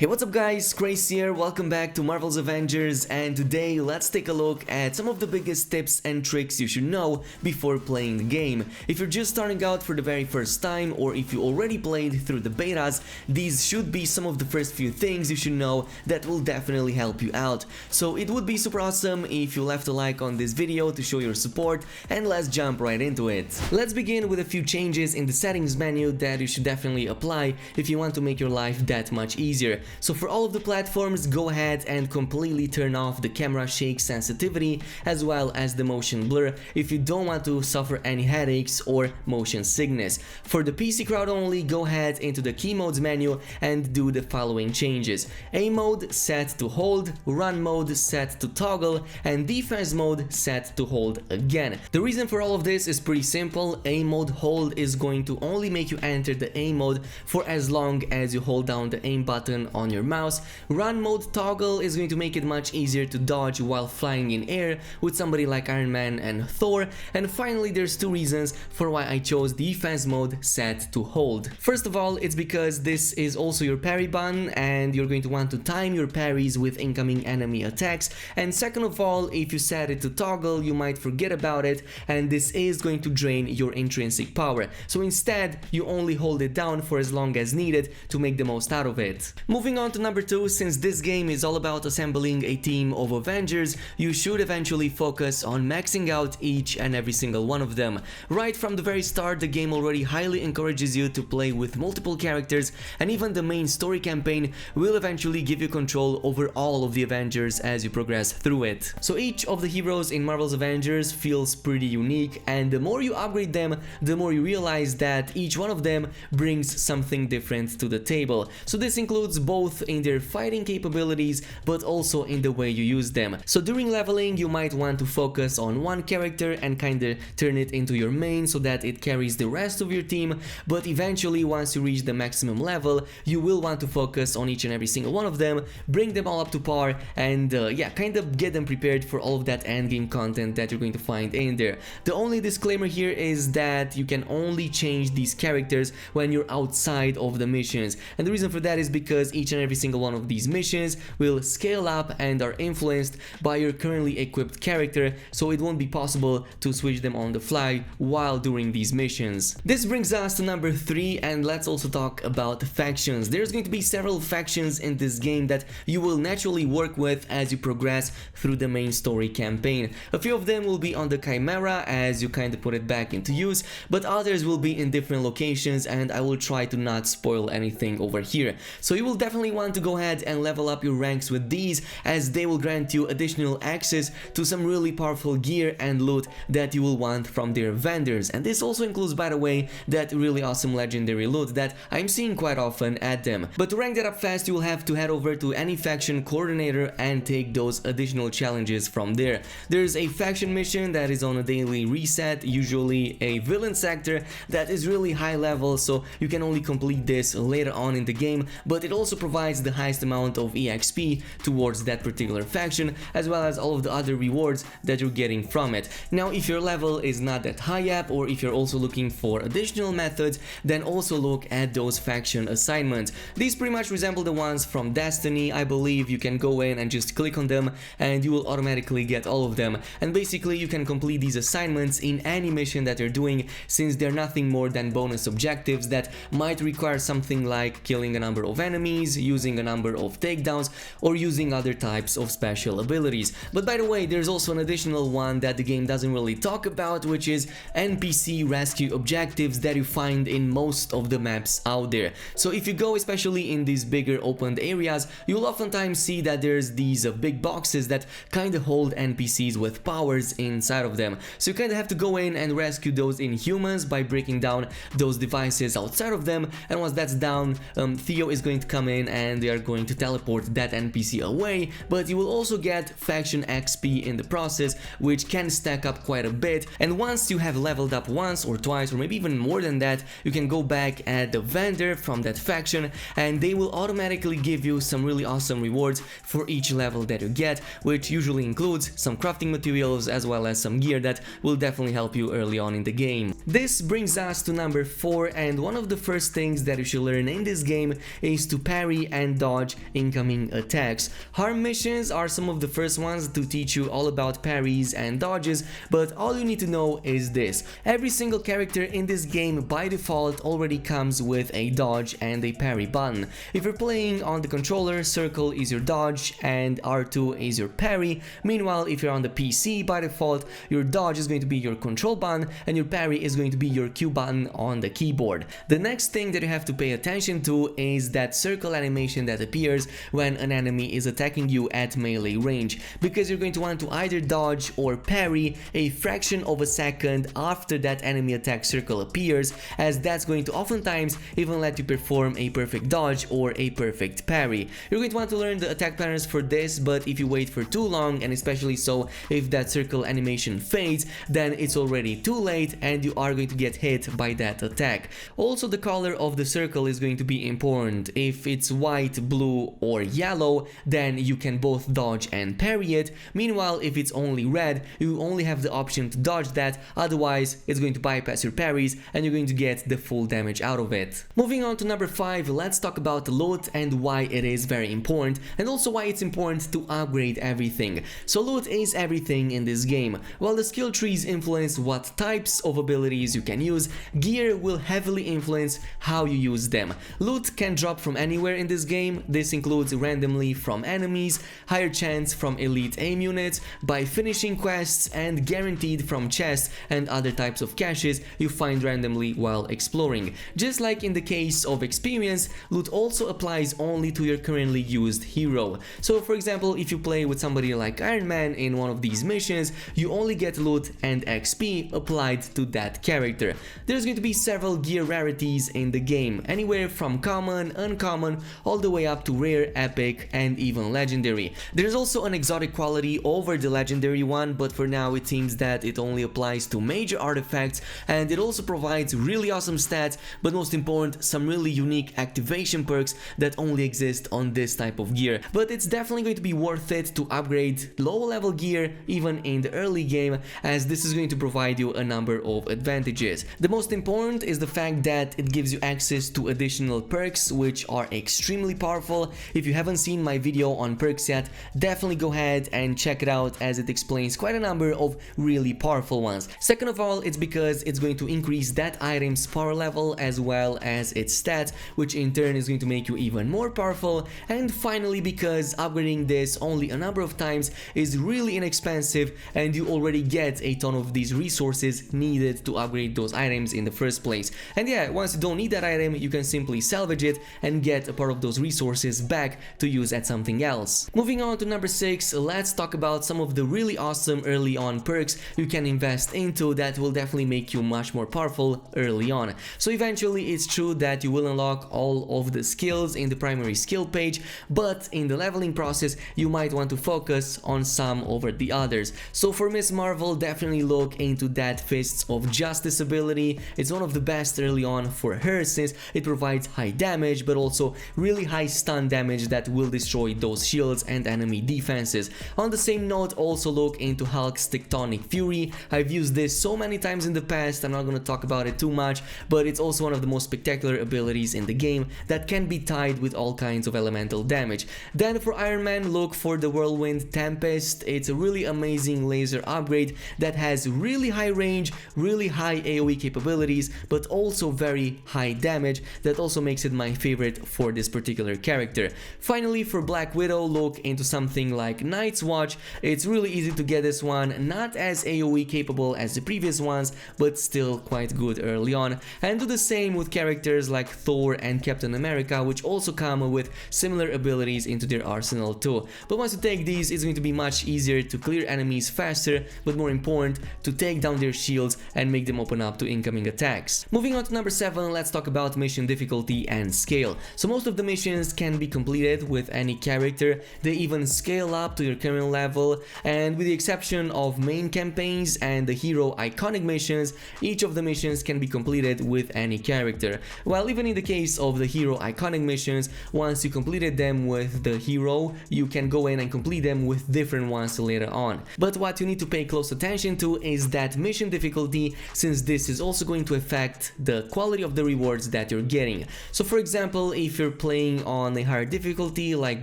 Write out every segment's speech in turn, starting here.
Hey, what's up guys, Khraze here, welcome back to Marvel's Avengers, and today let's take a look at some of the biggest tips and tricks you should know before playing the game. If you're just starting out for the very first time, or if you already played through the betas, these should be some of the first few things you should know that will definitely help you out. So it would be super awesome if you left a like on this video to show your support, and let's jump right into it. Let's begin with a few changes in the settings menu that you should definitely apply if you want to make your life that much easier. So for all of the platforms, go ahead and completely turn off the camera shake sensitivity as well as the motion blur if you don't want to suffer any headaches or motion sickness. For the PC crowd only, go ahead into the key modes menu and do the following changes. Aim mode set to hold, run mode set to toggle, and defense mode set to hold again. The reason for all of this is pretty simple. Aim mode hold is going to only make you enter the aim mode for as long as you hold down the aim button on your mouse. Run mode toggle is going to make it much easier to dodge while flying in air with somebody like Iron Man and Thor. And finally, there's two reasons for why I chose defense mode set to hold. First of all, it's because this is also your parry button and you're going to want to time your parries with incoming enemy attacks. And second of all, if you set it to toggle, you might forget about it and this is going to drain your intrinsic power. So instead, you only hold it down for as long as needed to make the most out of it. Moving on to number 2, since this game is all about assembling a team of Avengers, you should eventually focus on maxing out each and every single one of them. Right from the very start, the game already highly encourages you to play with multiple characters, and even the main story campaign will eventually give you control over all of the Avengers as you progress through it. So each of the heroes in Marvel's Avengers feels pretty unique, and the more you upgrade them, the more you realize that each one of them brings something different to the table. So this includes both in their fighting capabilities but also in the way you use them. So during leveling, you might want to focus on one character and kinda turn it into your main so that it carries the rest of your team, but eventually once you reach the maximum level, you will want to focus on each and every single one of them, bring them all up to par, and kind of get them prepared for all of that endgame content that you're going to find in there. The only disclaimer here is that you can only change these characters when you're outside of the missions, and the reason for that is because each and every single one of these missions will scale up and are influenced by your currently equipped character, so it won't be possible to switch them on the fly while doing these missions. This brings us to number 3, and let's also talk about factions. There's going to be several factions in this game that you will naturally work with as you progress through the main story campaign. A few of them will be on the Chimera as you kind of put it back into use, but others will be in different locations, and I will try to not spoil anything over here. So you will definitely want to go ahead and level up your ranks with these, as they will grant you additional access to some really powerful gear and loot that you will want from their vendors. And this also includes, by the way, that really awesome legendary loot that I'm seeing quite often at them. But to rank that up fast, you will have to head over to any faction coordinator and take those additional challenges from there. There's a faction mission that is on a daily reset, usually a villain sector that is really high level, so you can only complete this later on in the game, but it also provides the highest amount of EXP towards that particular faction, as well as all of the other rewards that you're getting from it. Now, if your level is not that high up, or if you're also looking for additional methods, then also look at those faction assignments. These pretty much resemble the ones from Destiny. I believe you can go in and just click on them and you will automatically get all of them, and basically you can complete these assignments in any mission that you're doing, since they're nothing more than bonus objectives that might require something like killing a number of enemies, using a number of takedowns, or using other types of special abilities. But by the way, there's also an additional one that the game doesn't really talk about, which is NPC rescue objectives that you find in most of the maps out there. So if you go especially in these bigger opened areas, you'll oftentimes see that there's these big boxes that kind of hold NPCs with powers inside of them. So you kind of have to go in and rescue those inhumans by breaking down those devices outside of them, and once that's down, Theo is going to come in and they are going to teleport that NPC away, but you will also get faction XP in the process, which can stack up quite a bit. And once you have leveled up once or twice, or maybe even more than that, you can go back at the vendor from that faction and they will automatically give you some really awesome rewards for each level that you get, which usually includes some crafting materials as well as some gear that will definitely help you early on in the game. This brings us to number 4, and one of the first things that you should learn in this game is to parry parry and dodge incoming attacks. Harm missions are some of the first ones to teach you all about parries and dodges, but all you need to know is this: every single character in this game by default already comes with a dodge and a parry button. If you're playing on the controller, circle is your dodge and R2 is your parry. Meanwhile, if you're on the PC, by default your dodge is going to be your control button and your parry is going to be your Q button on the keyboard. The next thing that you have to pay attention to is that circle animation that appears when an enemy is attacking you at melee range, because you're going to want to either dodge or parry a fraction of a second after that enemy attack circle appears, as that's going to oftentimes even let you perform a perfect dodge or a perfect parry. You're going to want to learn the attack patterns for this, but if you wait for too long, and especially so if that circle animation fades, then it's already too late and you are going to get hit by that attack. Also, the color of the circle is going to be important. If it's white, blue or yellow, then you can both dodge and parry it. Meanwhile, if it's only red, you only have the option to dodge that, otherwise it's going to bypass your parries and you're going to get the full damage out of it. Moving on to number 5, let's talk about loot and why it is very important, and also why it's important to upgrade everything. So loot is everything in this game. While the skill trees influence what types of abilities you can use, gear will heavily influence how you use them. Loot can drop from anywhere in this game. This includes randomly from enemies, higher chance from elite aim units, by finishing quests, and guaranteed from chests and other types of caches you find randomly while exploring. Just like in the case of experience, loot also applies only to your currently used hero. So for example, if you play with somebody like Iron Man in one of these missions, you only get loot and XP applied to that character. There's going to be several gear rarities in the game, anywhere from common, uncommon, all the way up to rare, epic and even legendary. There's also an exotic quality over the legendary one, but for now it seems that it only applies to major artifacts, and it also provides really awesome stats, but most important, some really unique activation perks that only exist on this type of gear. But it's definitely going to be worth it to upgrade low level gear even in the early game, as this is going to provide you a number of advantages. The most important is the fact that it gives you access to additional perks which are extremely powerful. If you haven't seen my video on perks yet, definitely go ahead and check it out, as it explains quite a number of really powerful ones. Second of all, it's because it's going to increase that item's power level as well as its stats, which in turn is going to make you even more powerful. And finally, because upgrading this only a number of times is really inexpensive and you already get a ton of these resources needed to upgrade those items in the first place. And yeah, once you don't need that item, you can simply salvage it and get a part of those resources back to use at something else. Moving on to number 6, let's talk about some of the really awesome early on perks you can invest into that will definitely make you much more powerful early on. So eventually it's true that you will unlock all of the skills in the primary skill page, but in the leveling process you might want to focus on some over the others. So for Miss Marvel, definitely look into that Fists of Justice ability. It's one of the best early on for her, since it provides high damage but also really high stun damage that will destroy those shields and enemy defenses. On the same note, also look into Hulk's Tectonic Fury. I've used this so many times in the past, I'm not going to talk about it too much, but it's also one of the most spectacular abilities in the game that can be tied with all kinds of elemental damage. Then for Iron Man, look for the Whirlwind Tempest. It's a really amazing laser upgrade that has really high range, really high AoE capabilities, but also very high damage. That also makes it my favorite for this particular character. Finally, for Black Widow, look into something like Night's Watch. It's really easy to get this one, not as AoE capable as the previous ones, but still quite good early on. And do the same with characters like Thor and Captain America, which also come with similar abilities into their arsenal too. But once you take these, it's going to be much easier to clear enemies faster, but more important, to take down their shields and make them open up to incoming attacks. Moving on to number 7, let's talk about mission difficulty and scale. So most of the missions can be completed with any character. They even scale up to your current level, and with the exception of main campaigns and the hero iconic missions, each of the missions can be completed with any character. While even in the case of the hero iconic missions, once you completed them with the hero, you can go in and complete them with different ones later on. But what you need to pay close attention to is that mission difficulty, since this is also going to affect the quality of the rewards that you're getting. So for example, if you're playing on a higher difficulty like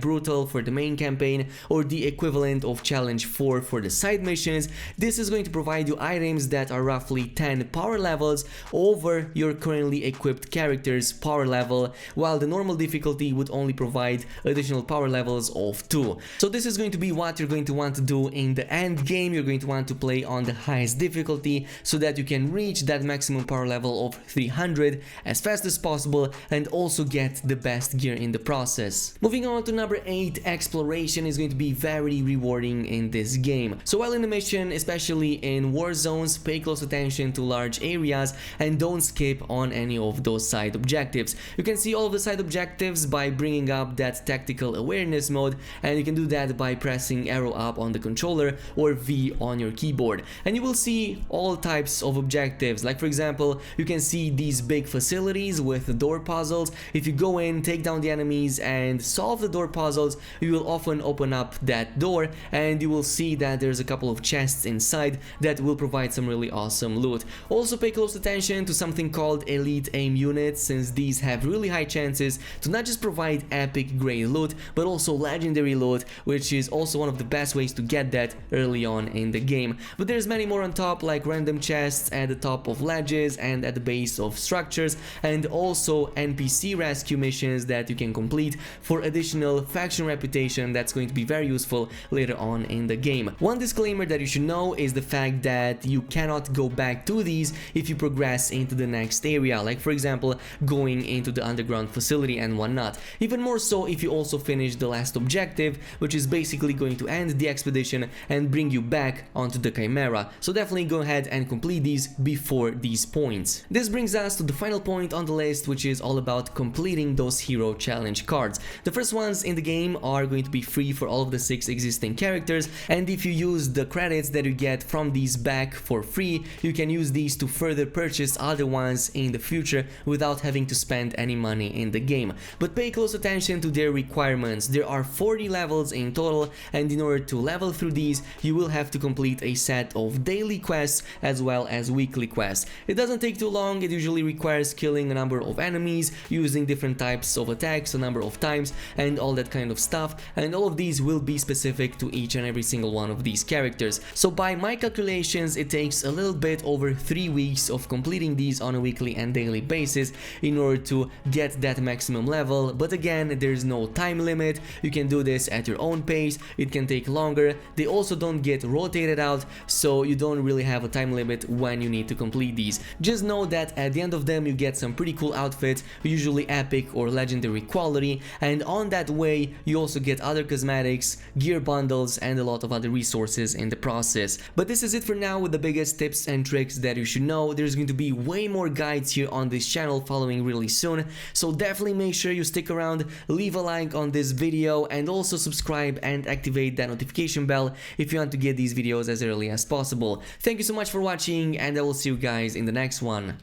Brutal for the main campaign or the equivalent of Challenge 4 for the side missions, this is going to provide you items that are roughly 10 power levels over your currently equipped character's power level, while the normal difficulty would only provide additional power levels of 2. So this is going to be what you're going to want to do in the end game. You're going to want to play on the highest difficulty so that you can reach that maximum power level of 300 as fast as possible and also get the best gear in the process. Moving on to number 8, exploration is going to be very rewarding in this game. So while in the mission, especially in war zones, pay close attention to large areas and don't skip on any of those side objectives. You can see all of the side objectives by bringing up that tactical awareness mode, and you can do that by pressing arrow up on the controller or V on your keyboard, and you will see all types of objectives. Like for example, you can see these big facilities with door puzzles. If you go in, take down the enemies and solve the door puzzles, you will often open up that door and you will see that there's a couple of chests inside that will provide some really awesome loot. Also pay close attention to something called elite aim units, since these have really high chances to not just provide epic grade loot but also legendary loot, which is also one of the best ways to get that early on in the game. But there's many more on top, like random chests at the top of ledges and at the base of structures, and also NPC rescue missions that you can complete for additional faction reputation that's going to be very useful later on in the game. One disclaimer that you should know is the fact that you cannot go back to these if you progress into the next area, like for example going into the underground facility and whatnot. Even more so if you also finish the last objective, which is basically going to end the expedition and bring you back onto the Chimera. So definitely go ahead and complete these before these points. This brings us to the final point on the list, which is all about completing those hero challenge cards. The first ones in the game are going to be free for all of the 6 existing characters, and if you use the credits that you get from these back for free, you can use these to further purchase other ones in the future without having to spend any money in the game. But pay close attention to their requirements. There are 40 levels in total, and in order to level through these, you will have to complete a set of daily quests as well as weekly quests. It doesn't take too long. It usually requires killing a number of enemies, using different types of attacks a number of times, and all that kind of stuff, and all of these will be specific to each and every single one of these characters. So by my calculations, it takes a little bit over 3 weeks of completing these on a weekly and daily basis in order to get that maximum level. But again, there's no time limit. You can do this at your own pace. It can take longer. They also don't get rotated out, so you don't really have a time limit when you need to complete these. Just know that at the end of them you get some pretty cool outfits, usually epic or legendary quality, and on that way you also get other cosmetics, gear bundles, and a lot of other resources in the process. But this is it for now with the biggest tips and tricks that you should know. There's going to be way more guides here on this channel following really soon, so definitely make sure you stick around, leave a like on this video, and also subscribe and activate that notification bell if you want to get these videos as early as possible. Thank you so much for watching, and I will see you guys in the next one.